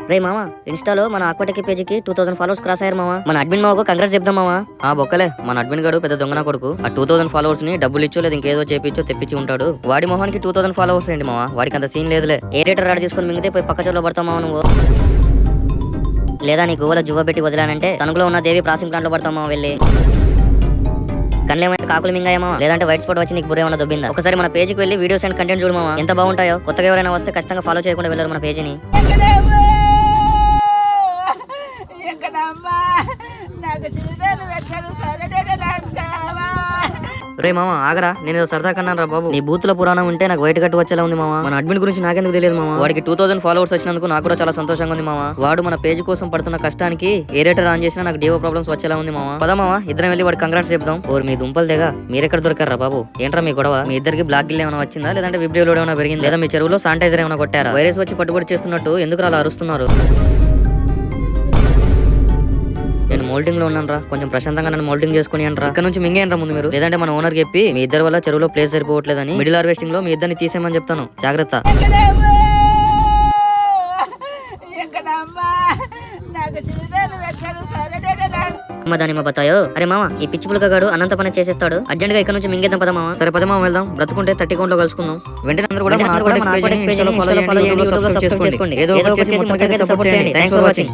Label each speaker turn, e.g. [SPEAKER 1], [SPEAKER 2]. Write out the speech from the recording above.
[SPEAKER 1] రే మామ ఇన్స్టాలో మన ఆక్వాటిక్ పేజీకి 2000 ఫాలోవర్స్ క్రాస్ అయ్యారు మామ. మన అడ్మిన్ మాకు కంగ్రాట్స్ చెప్దాం మామ. ఆ బొక్కలే మన అడ్మిన్ గాడు పెద్ద దొంగన కొడుకు. ఆ 2000 ఫాలోవర్స్ ని డబ్బులు ఇచ్చో లేదా ఇంకేదో చేపించో తెప్పించి ఉంటాడు. వాడి మొహానికి 2000 ఫాలోవర్స్ ఏంటి మామ, వాడికి అంత సీన్ లేదులే. ఏ రేటర్ రాడ్ తీసుకొని మింగితే పోయి పక్క చోట్లో పడతావు మామ నువ్వు. లేదా నీ గువ్వలో జువ్వ పెట్టి వదిలానంటే తణుకులో ఉన్న దేవి ప్రాసింగ్ ప్లాంట్ లో పడతావు మామ వెళ్ళి. కన్నేమైనా కాకులు మింగాయేమో లేదంటే వైట్ స్పాట్ వచ్చి నీకు బుర్ర ఏమన్నా దొబ్బిందా. ఒకసారి మన పేజీకి వెళ్ళి వీడియోస్ అండ్ కంటెంట్ చూడు మామ, ఎంత బాగుంటాయో. కొత్తగా ఎవరైనా వస్తే ఖచ్చితంగా ఫాలో చేయకుండా వెళ్ళారు మన పేజీని. రే మామ ఆగరా, నేను ఏదో సరదా కన్నాను రా బాబు. నీ బూతుల పురాణం ఉంటే నాకు వైట్ కట్టు వచ్చేలా ఉంది మామ. మన అడ్మిన్ గురించి నాకెందుకు తెలియదు మామ. వాడికి 2000 ఫాలోవర్స్ వచ్చినందుకు నాకు కూడా చాలా సంతోషంగా ఉంది మామ. వాడు మన పేజ్ కోసం పడుతున్న కష్టానికి ఏ రేటర్ ఆన్ చేసినా నాకు డివో ప్రాబ్లమ్స్ వచ్చేలా ఉంది మామ. పద మామ ఇద్దరం వెళ్ళి వాడి కంగ్రాట్స్ చెప్దాం. ఓర్ మీ దుంపలు దేగా మీరెక్కడ దొరకారా బాబు? ఏంట్రా మీ గొడవ? మీ ఇద్దరికి బ్లాక్ గిల్ ఏమైనా వచ్చిందా లేదంటే విబ్రియో లోడ్ ఏమైనా పెరిగింది లేదా మీ చెరువులో శానిటైజర్ ఏమైనా కొట్టారా? వైరస్ వచ్చి పట్టుబడి చేస్తున్నట్టు ఎందుకు అలా అరుస్తున్నారు? నేను మోల్డింగ్ లో ఉన్నాను రా, కొంచెం ప్రశాంతంగా నన్ను మోల్డింగ్ చేసుకుని అంటారా. ఇక్కడ నుంచి మింగేయండి ముందు మీరు, లేదంటే మన ఓనర్ చెప్పి మీ ఇద్దరు వల్ల చెరువులో ప్లేస్ సరిపోవట్లేదని మిడిల్ హార్వెస్టింగ్ లో మీ ఇద్దరిని తీసేయమని చెప్తాను. జాగ్రత్త. దాని బతాయో. అరే మామ ఈ పిచ్చి పులక గాడు అనంత పని చేసేస్తాడు. అర్జెంట్ గా ఇక్కడ నుంచి మింగేద్దాం పద మామ. సరే పద మామ వెళ్దాం. బ్రతుకుంటే 30 కౌంట్ లో కలుసుకుందాం. వెంటనే అందరూ కూడా మన ఆక్వాటిక్ పేజీని ఇన్స్టాలో ఫాలో చేయండి, యూట్యూబ్ లో సబ్స్క్రైబ్ చేసుకోండి. ఏదో ఒకటి చేసి మొత్తం సపోర్ట్ చేయండి. Thanks for watching.